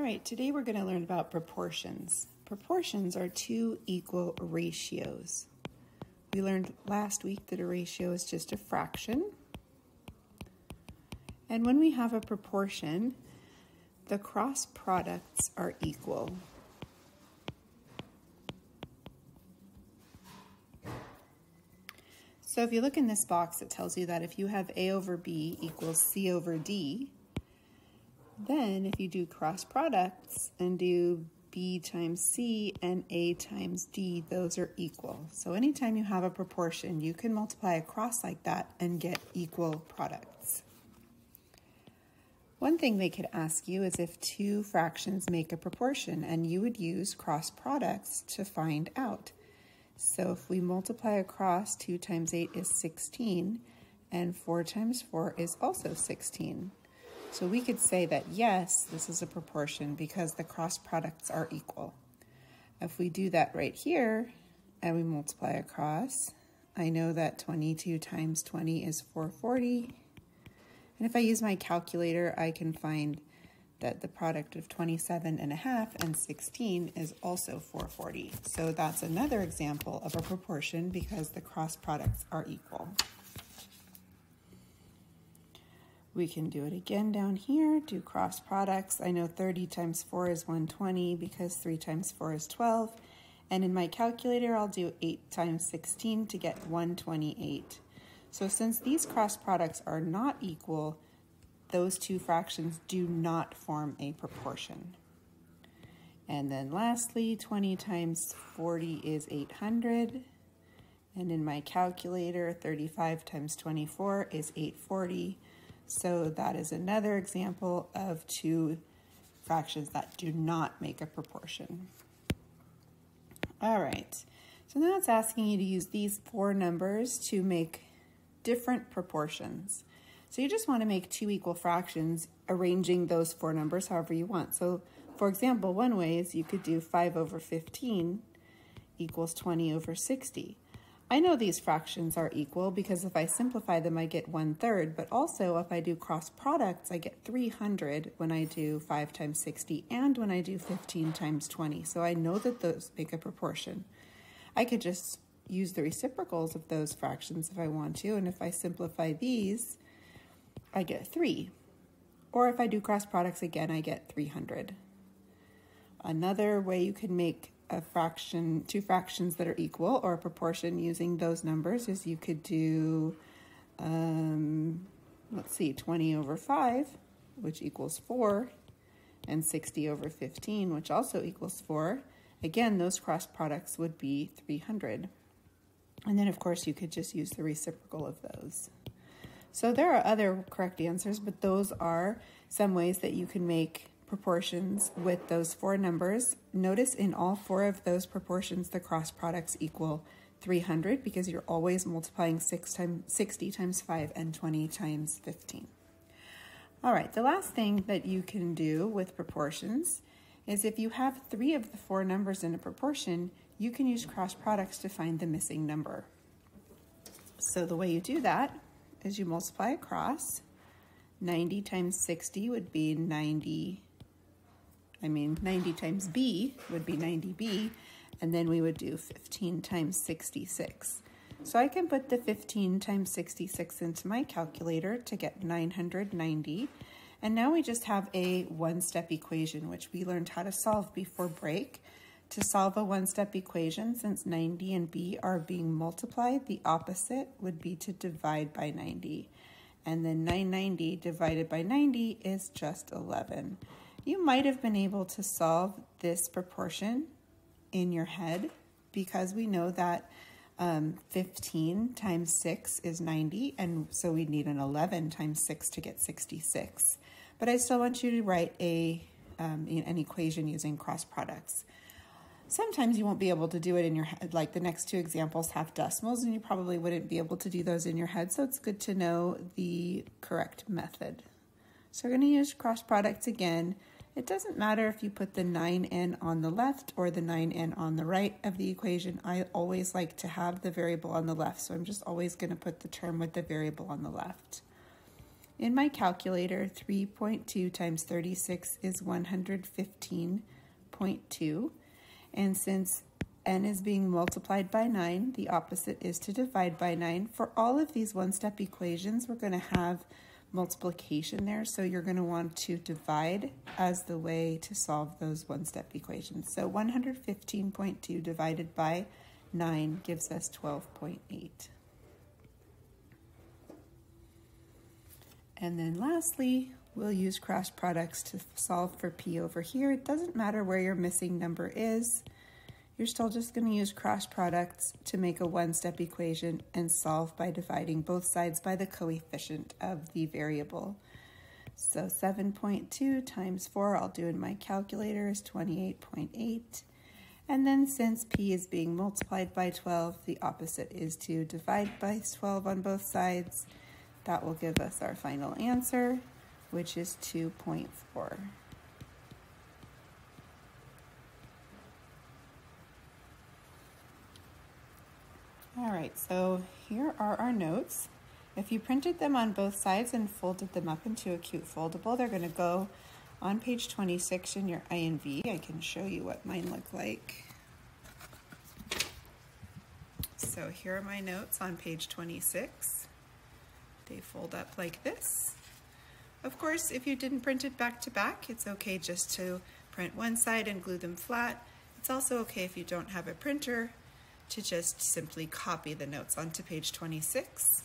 right, today we're going to learn about proportions. Proportions are two equal ratios. We learned last week that a ratio is just a fraction. And when we have a proportion, the cross products are equal. So if you look in this box, it tells you that if you have A over B equals C over D, then if you do cross products and do B times C and A times D, those are equal. So anytime you have a proportion, you can multiply across like that and get equal products. One thing they could ask you is if two fractions make a proportion, and you would use cross products to find out. So if we multiply across, 2 times 8 is 16, and 4 times 4 is also 16. So we could say that yes, this is a proportion because the cross products are equal. If we do that right here and we multiply across, I know that 22 times 20 is 440. And if I use my calculator, I can find that the product of 27.5 and 16 is also 440. So that's another example of a proportion because the cross products are equal. We can do it again down here, do cross products. I know 30 times 4 is 120 because 3 times 4 is 12. And in my calculator, I'll do 8 times 16 to get 128. So since these cross products are not equal, those two fractions do not form a proportion. And then lastly, 20 times 40 is 800. And in my calculator, 35 times 24 is 840. So that is another example of two fractions that do not make a proportion. All right, so now it's asking you to use these four numbers to make different proportions. So you just want to make two equal fractions, arranging those four numbers however you want. So for example, one way is you could do 5 over 15 equals 20 over 60. I know these fractions are equal because if I simplify them, I get 1/3, but also if I do cross products, I get 300 when I do 5 times 60 and when I do 15 times 20. So I know that those make a proportion. I could just use the reciprocals of those fractions if I want to, and if I simplify these, I get 3. Or if I do cross products again, I get 300. Another way you can make a fraction, two fractions that are equal or a proportion using those numbers is you could do, 20 over 5, which equals 4, and 60 over 15, which also equals 4. Again, those cross products would be 300. And then, of course, you could just use the reciprocal of those. So there are other correct answers, but those are some ways that you can make proportions with those four numbers. Notice in all four of those proportions, the cross products equal 300 because you're always multiplying 60 times 5 and 20 times 15. All right, the last thing that you can do with proportions is if you have 3 of the 4 numbers in a proportion, you can use cross products to find the missing number. So the way you do that is you multiply across. 90 times 60 would be 90 times B would be 90B, and then we would do 15 times 66. So I can put the 15 times 66 into my calculator to get 990, and now we just have a one-step equation, which we learned how to solve before break. To solve a one-step equation, since 90 and B are being multiplied, the opposite would be to divide by 90. And then 990 divided by 90 is just 11. You might have been able to solve this proportion in your head because we know that 15 times 6 is 90, and so we need an 11 times 6 to get 66. But I still want you to write an equation using cross products. Sometimes you won't be able to do it in your head, like the next two examples have decimals, and you probably wouldn't be able to do those in your head, so it's good to know the correct method. So we're going to use cross products again. It doesn't matter if you put the 9n on the left or the 9n on the right of the equation. I always like to have the variable on the left, so I'm just always going to put the term with the variable on the left. In my calculator, 3.2 times 36 is 115.2. And since n is being multiplied by 9, the opposite is to divide by 9. For all of these one-step equations, we're going to have multiplication there, so you're going to want to divide as the way to solve those one-step equations. So 115.2 divided by 9 gives us 12.8. And then lastly, we'll use cross products to solve for p over here. It doesn't matter where your missing number is. You're still just going to use cross products to make a one-step equation and solve by dividing both sides by the coefficient of the variable. So 7.2 times 4, I'll do in my calculator, is 28.8. And then since p is being multiplied by 12, the opposite is to divide by 12 on both sides. That will give us our final answer, which is 2.4. All right, so here are our notes. If you printed them on both sides and folded them up into a cute foldable, they're going to go on page 26 in your I&V. I can show you what mine look like. So here are my notes on page 26. They fold up like this. Of course, if you didn't print it back to back, it's okay just to print one side and glue them flat. It's also okay if you don't have a printer to just simply copy the notes onto page 26.